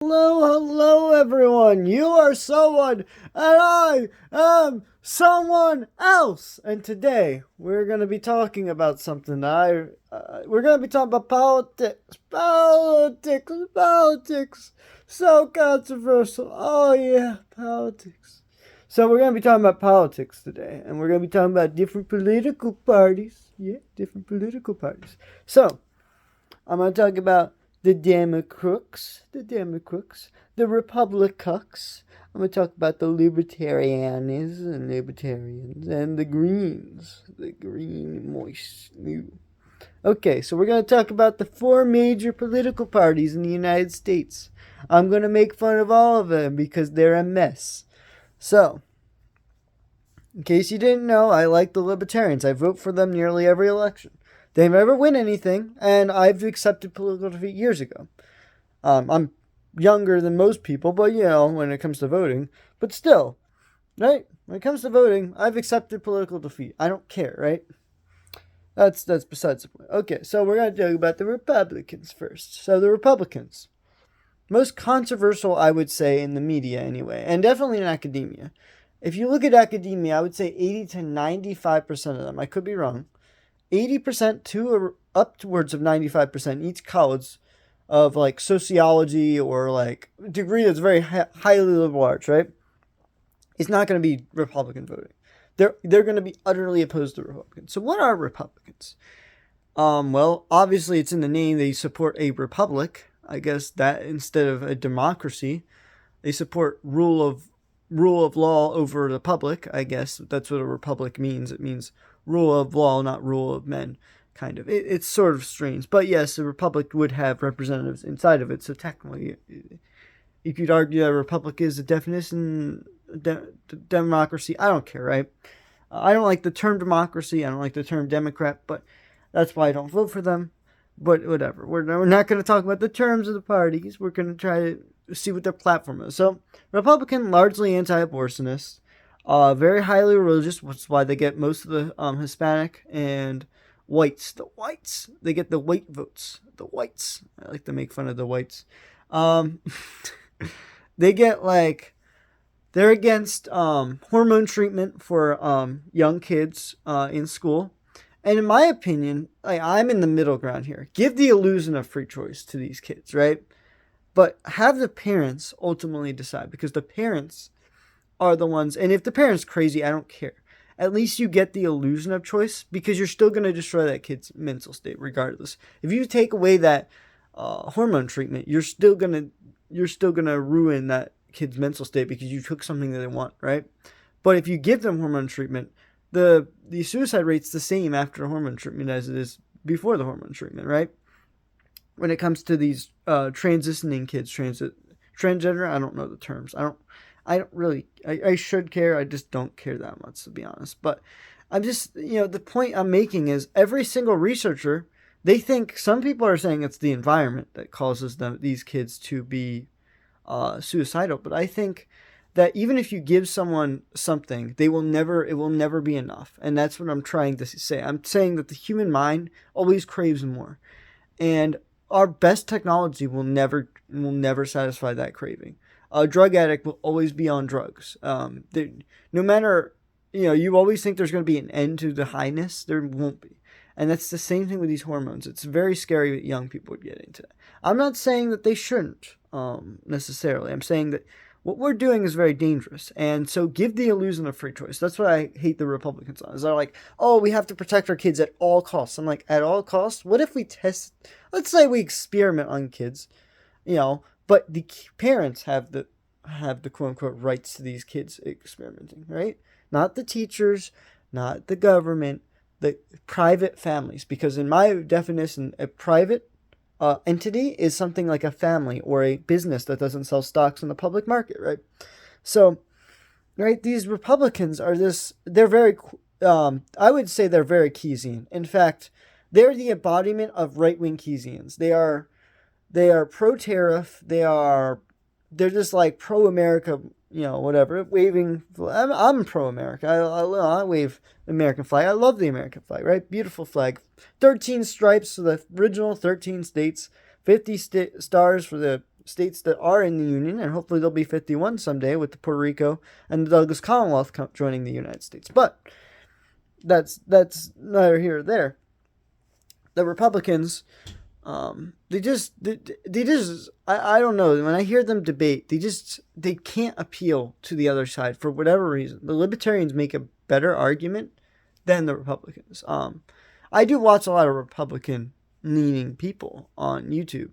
Hello, everyone. You are someone, and I am someone else. And today we're going to be talking about something. We're going to be talking about politics. So controversial. Oh yeah, politics. So we're going to be talking about politics today, and we're going to be talking about different political parties. Yeah, different political parties. So I'm going to talk about the Republicans. I'm going to talk about the Libertarians and the Greens, the Green Moist New. Okay, so we're going to talk about the four major political parties in the United States. I'm going to make fun of all of them because they're a mess. So, in case you didn't know, I like the Libertarians. I vote for them nearly every election. They never win anything, and I've accepted political defeat years ago. I'm younger than most people, but when it comes to voting, but still, right? When it comes to voting, I've accepted political defeat. I don't care, right? That's besides the point. Okay, so we're gonna talk about the Republicans first. So the Republicans, most controversial, I would say, in the media anyway, and definitely in academia. If you look at academia, I would say 80 to 95% of them. I could be wrong. 80% to upwards of 95% each college of like sociology or like degree that's very highly liberal arts, right? It's not going to be Republican voting. They're going to be utterly opposed to Republicans. So what are Republicans? Well, obviously it's in the name. They support a republic. I guess that instead of a democracy, they support rule of law over the public. I guess that's what a republic means. It means rule of law, not rule of men. Kind of. It's sort of strange, but yes, a republic would have representatives inside of it. So technically, you could argue that a republic is a definition democracy. I don't care, right? I don't like the term democracy. I don't like the term Democrat, but that's why I don't vote for them. But whatever. We're not going to talk about the terms of the parties. We're going to try to see what their platform is. So, Republican, largely anti-abortionist, very highly religious, which is why they get most of the Hispanic and whites. The whites. They get the white votes. The whites. I like to make fun of the whites. Um, they get like they're against hormone treatment for young kids in school. And in my opinion, like, I'm in the middle ground here. Give the illusion of free choice to these kids, right? But have the parents ultimately decide because the parents are the ones. And if the parent's crazy, I don't care. At least you get the illusion of choice because you're still going to destroy that kid's mental state regardless. If you take away that hormone treatment, you're still gonna ruin that kid's mental state because you took something that they want, right? But if you give them hormone treatment, the suicide rate's the same after hormone treatment as it is before the hormone treatment, right? When it comes to these transitioning kids, transgender, I don't know the terms. I don't really. I should care. I just don't care that much, to be honest. But I'm just, the point I'm making is every single researcher, they think some people are saying it's the environment that causes these kids to be suicidal. But I think that even if you give someone something, it will never be enough. And that's what I'm trying to say. I'm saying that the human mind always craves more. And our best technology will never satisfy that craving. A drug addict will always be on drugs. No matter, you always think there's going to be an end to the highness. There won't be. And that's the same thing with these hormones. It's very scary that young people would get into that. I'm not saying that they shouldn't necessarily. I'm saying that what we're doing is very dangerous. And so give the illusion of free choice. That's what I hate the Republicans on. Is they're like, oh, we have to protect our kids at all costs. I'm like, at all costs? What if we let's say we experiment on kids, but the parents have the quote unquote rights to these kids experimenting, right? Not the teachers, not the government, the private families. Because in my definition, a private entity is something like a family or a business that doesn't sell stocks in the public market, right? So, right, these Republicans they're very, I would say they're very Keynesian. In fact, they're the embodiment of right-wing Keynesians. They are pro-tariff. They're just like pro-America, whatever, waving. I'm pro-America. I wave the American flag. I love the American flag, right? Beautiful flag. 13 stripes for the original 13 states, 50 stars for the states that are in the Union, and hopefully there'll be 51 someday with the Puerto Rico and the Douglas Commonwealth joining the United States. But that's neither here or there. The Republicans, they just I don't know. When I hear them debate, they can't appeal to the other side for whatever reason. The Libertarians make a better argument than the Republicans. I do watch a lot of Republican leaning people on YouTube.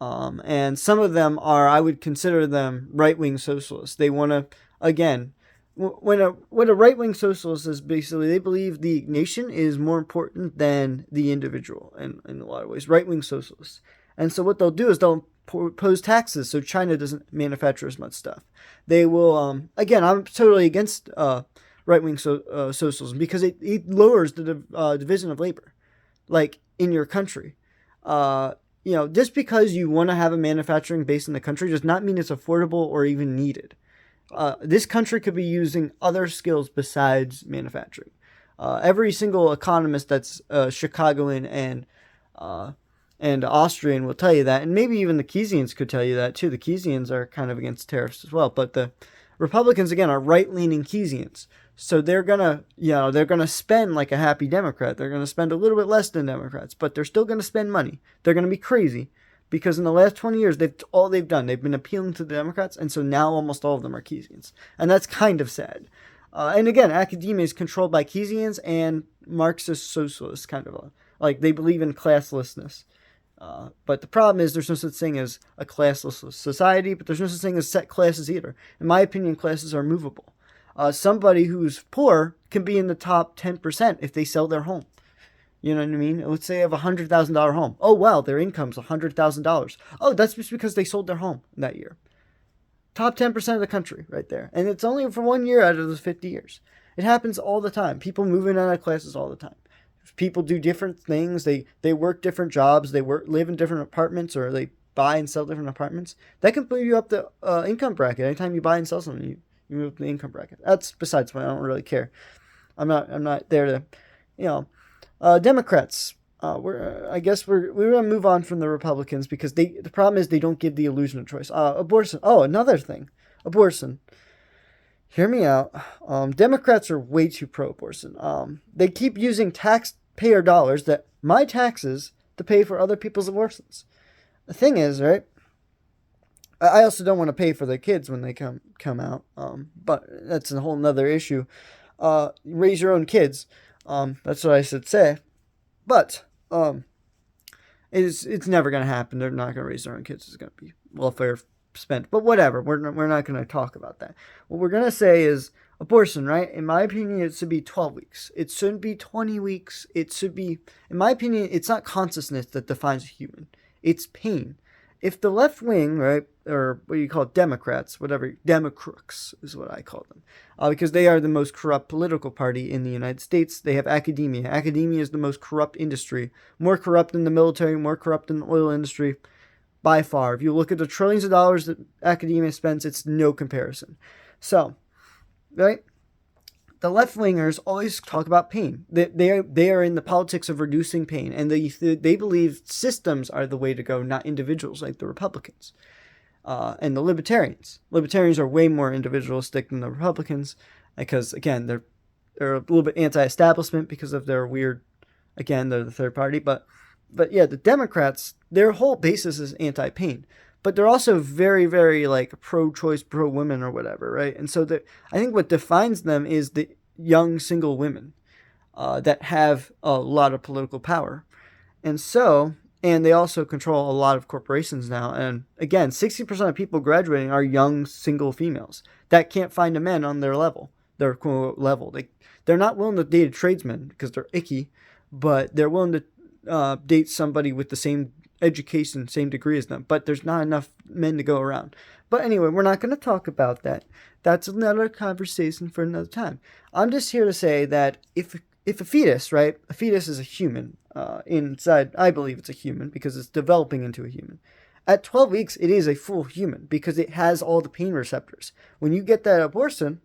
And some of them I would consider them right-wing socialists. They want to, again, what a right-wing socialist is, basically they believe the nation is more important than the individual in a lot of ways, right-wing socialists. And so what they'll do is they'll impose taxes so China doesn't manufacture as much stuff. They will, again, I'm totally against right-wing socialism because it lowers the division of labor, like in your country. Just because you want to have a manufacturing base in the country does not mean it's affordable or even needed. This country could be using other skills besides manufacturing. Every single economist that's Chicagoan and Austrian will tell you that, and maybe even the Keynesians could tell you that too. The Keynesians are kind of against tariffs as well, but the Republicans, again, are right-leaning Keynesians. So they're gonna spend like a happy Democrat. They're gonna spend a little bit less than Democrats, but they're still gonna spend money. They're gonna be crazy because in the last 20 years, they've been appealing to the Democrats, and so now almost all of them are Keynesians, and that's kind of sad. And again, academia is controlled by Keynesians and Marxist socialists, kind of like they believe in classlessness. But the problem is there's no such thing as a classless society, but there's no such thing as set classes either. In my opinion, classes are movable. Somebody who's poor can be in the top 10% if they sell their home. You know what I mean? Let's say they have a $100,000 home. Oh, wow, their income's $100,000. Oh, that's just because they sold their home that year. Top 10% of the country right there. And it's only for 1 year out of the 50 years. It happens all the time. People move in and out of classes all the time. People do different things. They work different jobs. They live in different apartments, or they buy and sell different apartments. That can move you up the income bracket. Anytime you buy and sell something, you move up the income bracket. That's besides the point. I don't really care. I'm not there to, Democrats. I guess we're gonna move on from the Republicans because the problem is they don't give the illusion of choice. Abortion. Oh, another thing. Abortion. Hear me out. Democrats are way too pro-abortion. They keep using taxpayer dollars, that my taxes, to pay for other people's abortions. The thing is, right? I also don't want to pay for their kids when they come out. But that's a whole nother issue. Raise your own kids. That's what I should say. But it's never gonna happen. They're not gonna raise their own kids. It's gonna be welfare spent. But whatever. We're not gonna talk about that. What we're gonna say is abortion, right? In my opinion, it should be 12 weeks. It shouldn't be 20 weeks. It should be, in my opinion, it's not consciousness that defines a human. It's pain. If the left wing, right, or what do you call it, Democrats, whatever, Democrooks is what I call them, because they are the most corrupt political party in the United States. They have academia. Academia is the most corrupt industry, more corrupt than the military, more corrupt than the oil industry, by far. If you look at the trillions of dollars that academia spends, it's no comparison. So, right? The left-wingers always talk about pain. They are in the politics of reducing pain, and they believe systems are the way to go, not individuals like the Republicans. And the Libertarians. Libertarians are way more individualistic than the Republicans because, again, they're a little bit anti-establishment because of their weird, again, they're the third party. But yeah, the Democrats, their whole basis is anti-pain. But they're also very, very like pro-choice, pro-women or whatever, right? And so I think what defines them is the young single women that have a lot of political power. And they also control a lot of corporations now. And again, 60% of people graduating are young single females that can't find a man on their level, their quote level. They're not willing to date a tradesman because they're icky, but they're willing to date somebody with the same education, same degree as them, but there's not enough men to go around. But anyway, we're not going to talk about that. That's another conversation for another time. I'm just here to say that if a fetus, right, a fetus is a human inside, I believe it's a human because it's developing into a human. At 12 weeks, it is a full human because it has all the pain receptors. When you get that abortion,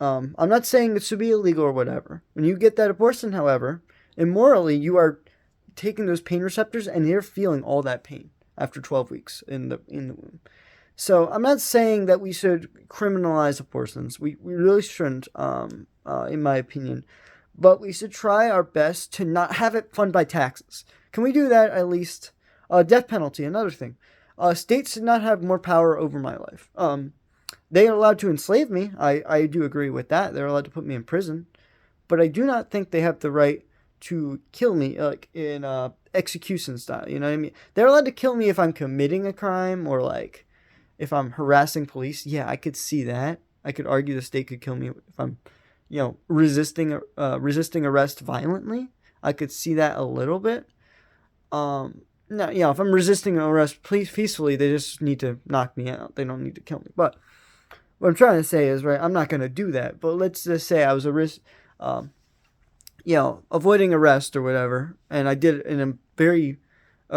I'm not saying it should be illegal or whatever. When you get that abortion, however, immorally, you are taking those pain receptors and they're feeling all that pain. after 12 weeks in the womb. So I'm not saying that we should criminalize abortions. We really shouldn't, in my opinion. But we should try our best to not have it funded by taxes. Can we do that at least? Death penalty, another thing. States should not have more power over my life. They are allowed to enslave me. I do agree with that. They're allowed to put me in prison. But I do not think they have the right to kill me, like in execution style. You know what I mean? They're allowed to kill me if I'm committing a crime or like if I'm harassing police. Yeah, I could see that. I could argue the state could kill me if I'm, resisting arrest violently. I could see that a little bit. No, if I'm resisting arrest peacefully, they just need to knock me out. They don't need to kill me. But what I'm trying to say is, right, I'm not going to do that. But let's just say I was avoiding arrest or whatever, and I did it in a very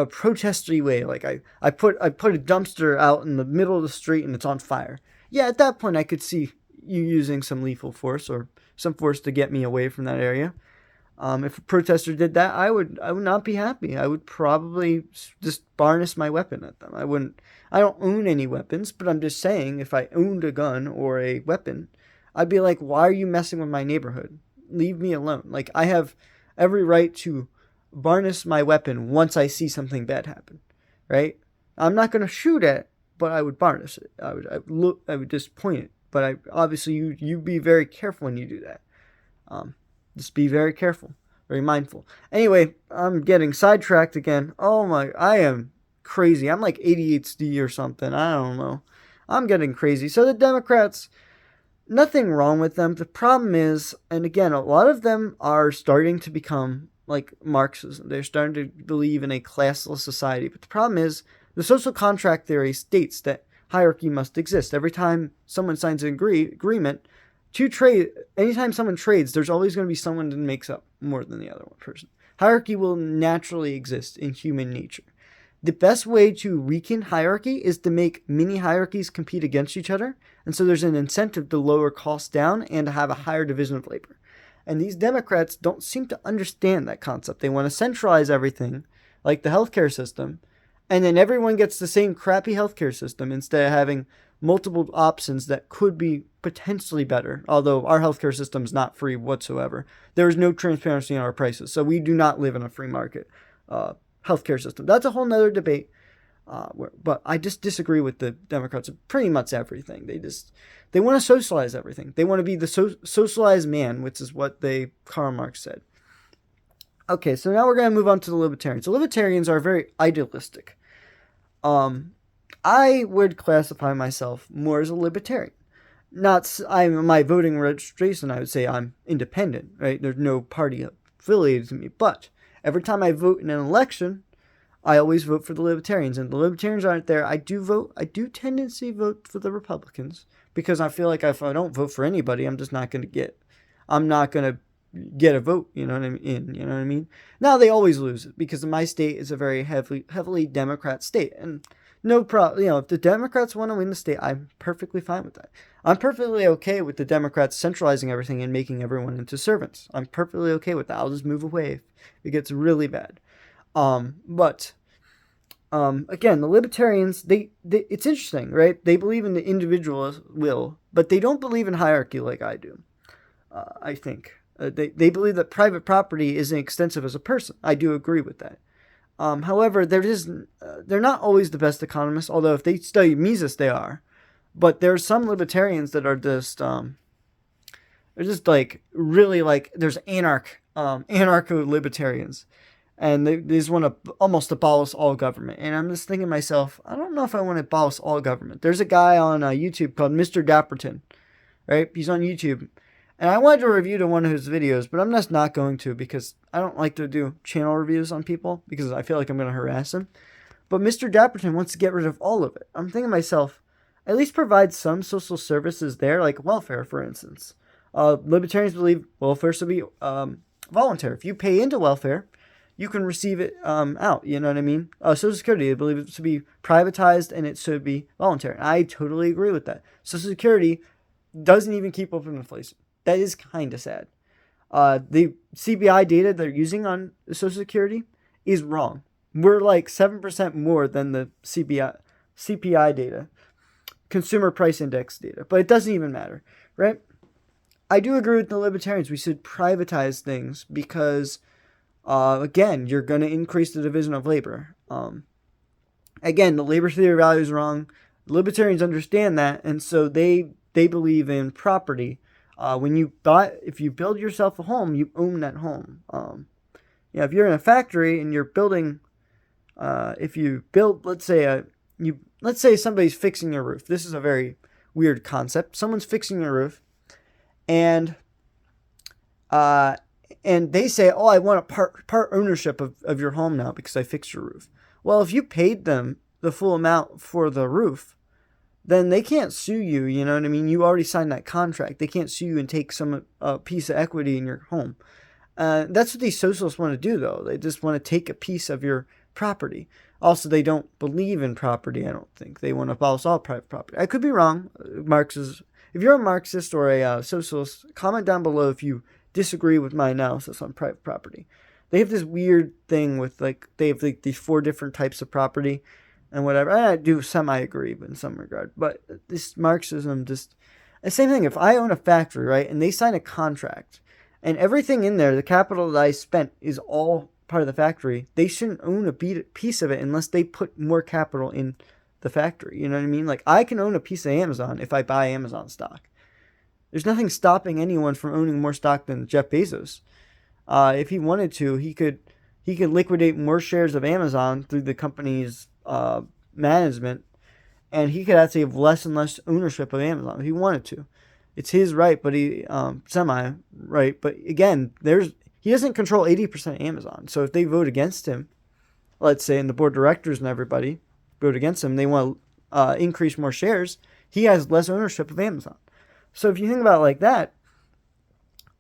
protesty way. Like I put a dumpster out in the middle of the street and it's on fire. Yeah, at that point I could see you using some lethal force or some force to get me away from that area. If a protester did that, I would not be happy. I would probably just harness my weapon at them. I don't own any weapons, but I'm just saying if I owned a gun or a weapon, I'd be like, why are you messing with my neighborhood? Leave me alone. Like, I have every right to harness my weapon once I see something bad happen, right? I'm not going to shoot it, but I would harness it. I would just point it. But obviously you be very careful when you do that. Just be very careful, very mindful. Anyway, I'm getting sidetracked again. Oh my, I am crazy. I'm like ADHD or something. I don't know. I'm getting crazy. So the Democrats, nothing wrong with them. The problem is, and again, a lot of them are starting to become like Marxism. They're starting to believe in a classless society. But the problem is, the social contract theory states that hierarchy must exist. Every time someone signs an agreement, anytime someone trades, there's always going to be someone that makes up more than the other one person. Hierarchy will naturally exist in human nature. The best way to weaken hierarchy is to make mini hierarchies compete against each other, and so there's an incentive to lower costs down and to have a higher division of labor. And these Democrats don't seem to understand that concept. They want to centralize everything, like the healthcare system, and then everyone gets the same crappy healthcare system instead of having multiple options that could be potentially better, although our healthcare system is not free whatsoever. There is no transparency in our prices, so we do not live in a free market healthcare system. That's a whole nother debate, but I just disagree with the Democrats of pretty much everything. They want to socialize everything. They want to be the socialized man, which is what Karl Marx said. Okay, so now we're going to move on to the libertarians. The libertarians are very idealistic. I would classify myself more as a libertarian. My voting registration, I would say I'm independent, right? There's no party affiliated to me. But every time I vote in an election, I always vote for the libertarians. And the libertarians aren't there. I do tendency vote for the Republicans because I feel like if I don't vote for anybody, I'm not going to get a vote, you know what I mean? Now they always lose it because my state is a very heavily Democrat state, and no problem. If the Democrats want to win the state, I'm perfectly fine with that. I'm perfectly okay with the Democrats centralizing everything and making everyone into servants. I'm perfectly okay with that. I'll just move away if it gets really bad. But again, the libertarians, it's interesting, right? They believe in the individual's will, but they don't believe in hierarchy like I do. I think. They believe that private property isn't extensive as a person. I do agree with that. However, they're not always the best economists, although if they study Mises, they are. But there are some libertarians that are just, they're just like, really like, there's anarcho-libertarians. And they just want to almost abolish all government. And I'm just thinking to myself, I don't know if I want to abolish all government. There's a guy on YouTube called Mr. Dapperton, right? He's on YouTube. And I wanted to review one of his videos, but I'm just not going to because I don't like to do channel reviews on people because I feel like I'm going to harass them. But Mr. Dapperton wants to get rid of all of it. I'm thinking to myself, at least provide some social services there, like welfare, for instance. Libertarians believe welfare should be voluntary. If you pay into welfare, you can receive it out. You know what I mean? Social Security, I believe it should be privatized and it should be voluntary. I totally agree with that. Social Security doesn't even keep up with inflation. That is kind of sad. The CBI data they're using on Social Security is wrong. We're like 7% more than the CPI data, Consumer Price Index data, but it doesn't even matter, right? I do agree with the libertarians. We should privatize things because, again, you're going to increase the division of labor. Again, the labor theory value is wrong. Libertarians understand that, and so they believe in property. If you build yourself a home, you own that home. If you're in a factory and you're building, if you build, let's say somebody's fixing your roof. This is a very weird concept. Someone's fixing your roof, and they say, "Oh, I want a part ownership of your home now because I fixed your roof." Well, if you paid them the full amount for the roof, then they can't sue you. You know what I mean? You already signed that contract. They can't sue you and take some piece of equity in your home. That's what these socialists want to do, though. They just want to take a piece of your property. Also, they don't believe in property, I don't think. They want to abolish all private property. I could be wrong. If you're a Marxist or a socialist, comment down below if you disagree with my analysis on private property. They have this weird thing with, they have these 4 different types of property and whatever. I do semi-agree in some regard. But this Marxism just... The same thing, if I own a factory, right, and they sign a contract, and everything in there, the capital that I spent, is all part of the factory, they shouldn't own a piece of it unless they put more capital in the factory. You know what I mean? Like, I can own a piece of Amazon if I buy Amazon stock. There's nothing stopping anyone from owning more stock than Jeff Bezos. If he wanted to, he could liquidate more shares of Amazon through the company's management, and he could actually have less and less ownership of Amazon if he wanted to. It's his right, but he semi-right. But again, he doesn't control 80% of Amazon. So if they vote against him, let's say, and the board of directors and everybody vote against him, they want to increase more shares, he has less ownership of Amazon. So if you think about it like that,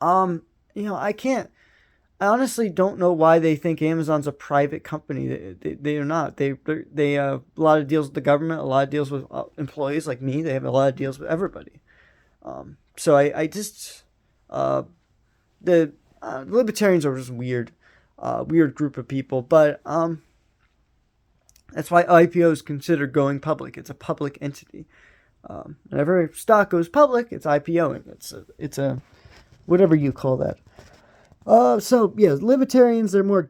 I honestly don't know why they think Amazon's a private company. They are not. They have a lot of deals with the government, a lot of deals with employees like me. They have a lot of deals with everybody. So the libertarians are just weird group of people. But that's why IPO is considered going public. It's a public entity. Whenever stock goes public, it's IPOing. It's a whatever you call that. So yeah, libertarians, they're more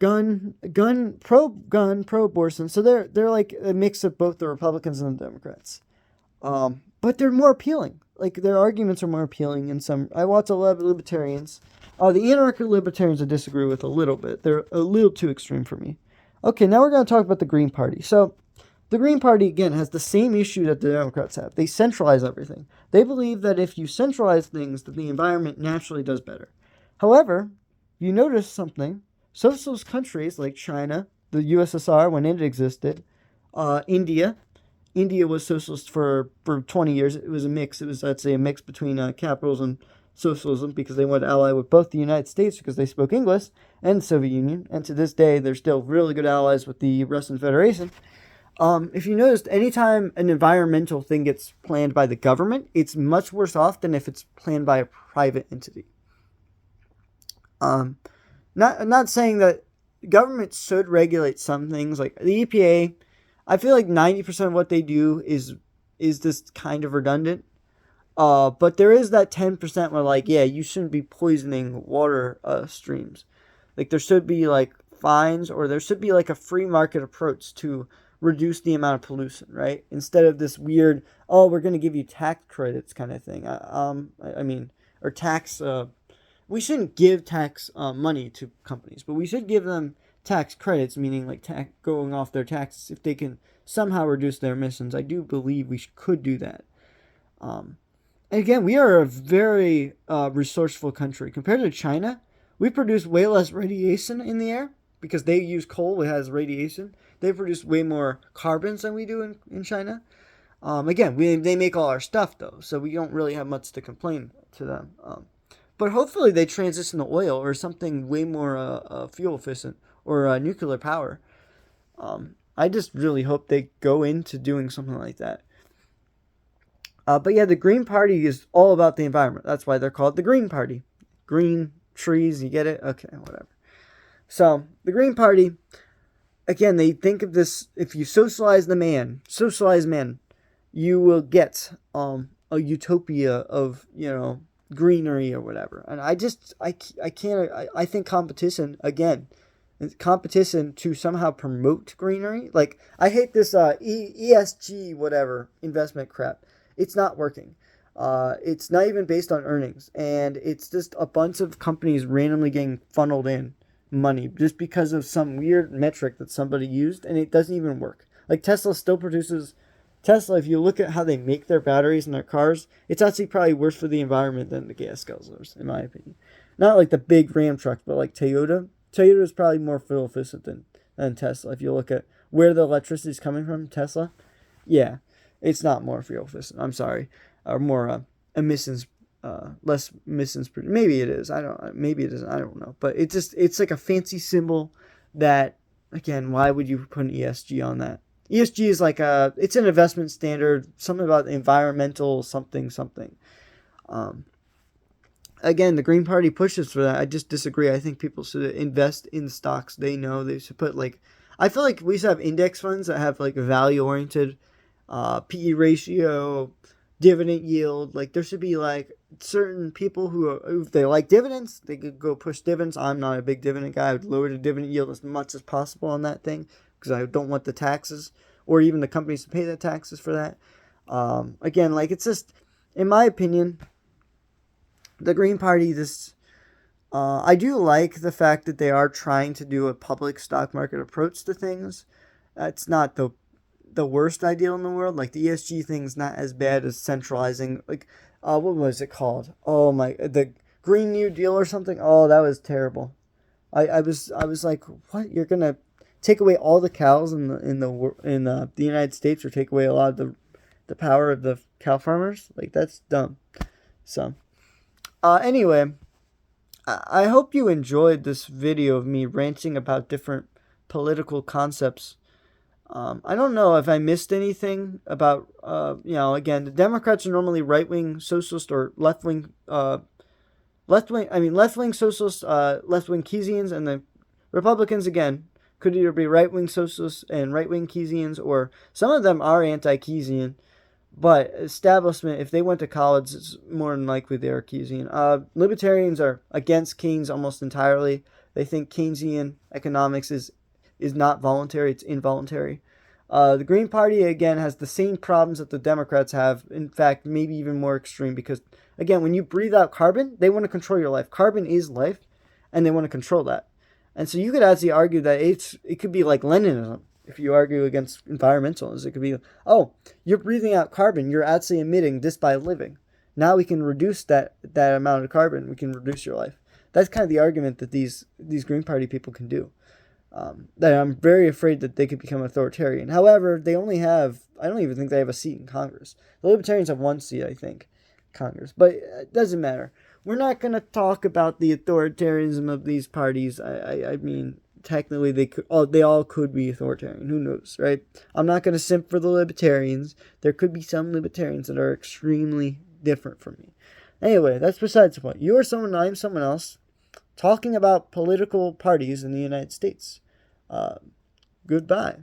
pro-abortion. So they're like a mix of both the Republicans and the Democrats. But they're more appealing. Like, their arguments are more appealing in some. I watch a lot of libertarians. The anarcho libertarians I disagree with a little bit. They're a little too extreme for me. Okay, now we're going to talk about the Green Party. So the Green Party, again, has the same issue that the Democrats have. They centralize everything. They believe that if you centralize things, that the environment naturally does better. However, you notice something. Socialist countries like China, the USSR when it existed, India was socialist for 20 years. It was a mix. It was, I'd say, a mix between capitalism and socialism because they wanted to ally with both the United States because they spoke English and the Soviet Union. And to this day, they're still really good allies with the Russian Federation. If you noticed, anytime an environmental thing gets planned by the government, it's much worse off than if it's planned by a private entity. Not saying that government should regulate some things, like the EPA. I feel like 90% of what they do is just kind of redundant. But there is that 10% where, like, yeah, you shouldn't be poisoning water streams. Like, there should be, like, fines, or there should be, like, a free market approach to reduce the amount of pollution, right? Instead of this weird, oh, we're going to give you tax credits kind of thing. Or tax, we shouldn't give tax money to companies, but we should give them tax credits, meaning like going off their taxes if they can somehow reduce their emissions. I do believe we could do that. And again, we are a very resourceful country. Compared to China, we produce way less radiation in the air because they use coal, it has radiation. They produce way more carbons than we do in China. Again, they make all our stuff, though, so we don't really have much to complain to them. But hopefully they transition to oil or something way more fuel efficient or nuclear power. I just really hope they go into doing something like that. But yeah, the Green Party is all about the environment. That's why they're called the Green Party. Green trees, you get it? Okay, whatever. So, the Green Party, again, they think of this, if you socialize man, you will get a utopia of, greenery or whatever. And I can't, I think competition, again, competition to somehow promote greenery. Like, I hate this ESG whatever investment crap. It's not working. It's not even based on earnings, and it's just a bunch of companies randomly getting funneled in money just because of some weird metric that somebody used, and it doesn't even work. Like, Tesla still produces. Tesla, if you look at how they make their batteries in their cars, it's actually probably worse for the environment than the gas guzzlers, in my opinion. Not like the big Ram trucks, but like Toyota. Toyota is probably more fuel efficient than Tesla. If you look at where the electricity is coming from, Tesla, yeah, it's not more fuel efficient. I'm sorry, or more emissions, less emissions. Maybe it is. I don't. Maybe it isn't. I don't know. But it's like a fancy symbol that, again, why would you put an ESG on that? ESG is like it's an investment standard, something about environmental something something. Again, the Green Party pushes for that. I just disagree. I think people should invest in stocks they know. They should put, like, I feel like we should have index funds that have like value oriented, PE ratio, dividend yield. Like, there should be like certain people who if they like dividends, they could go push dividends. I'm not a big dividend guy. I would lower the dividend yield as much as possible on that thing because I don't want the taxes or even the companies to pay the taxes for that. Again, like, it's just, in my opinion, the Green Party, I do like the fact that they are trying to do a public stock market approach to things. It's not the worst ideal in the world. Like, the ESG thing's not as bad as centralizing. Like, what was it called? Oh my, the Green New Deal or something. Oh, that was terrible. I was like, what? You're gonna take away all the cows in the United States, or take away a lot of the power of the cow farmers? Like, that's dumb. So. Anyway, I hope you enjoyed this video of me ranting about different political concepts. I don't know if I missed anything about, again, the Democrats are normally right-wing socialist or left-wing socialist, left-wing Keynesians, and the Republicans, again, could either be right-wing socialists and right-wing Keynesians, or some of them are anti-Keynesian. But establishment, if they went to college, it's more than likely they are Keynesian. Libertarians are against Keynes almost entirely. They think Keynesian economics is not voluntary, it's involuntary. The Green Party, again, has the same problems that the Democrats have. In fact, maybe even more extreme, because, again, when you breathe out carbon, they want to control your life. Carbon is life, and they want to control that. And so you could actually argue that it could be like Leninism. If you argue against environmentalists, it could be, oh, you're breathing out carbon, you're actually emitting this by living. Now we can reduce that amount of carbon. We can reduce your life. That's kind of the argument that these Green Party people can do. That I'm very afraid that they could become authoritarian. However, I don't even think they have a seat in Congress. The Libertarians have one seat, I think, in Congress. But it doesn't matter. We're not going to talk about the authoritarianism of these parties. I mean, technically they all could be authoritarian. Who knows, right? I'm not going to simp for the libertarians. There could be some libertarians that are extremely different from me. Anyway, that's besides the point. You are someone, I'm someone else, talking about political parties in the United States. Goodbye.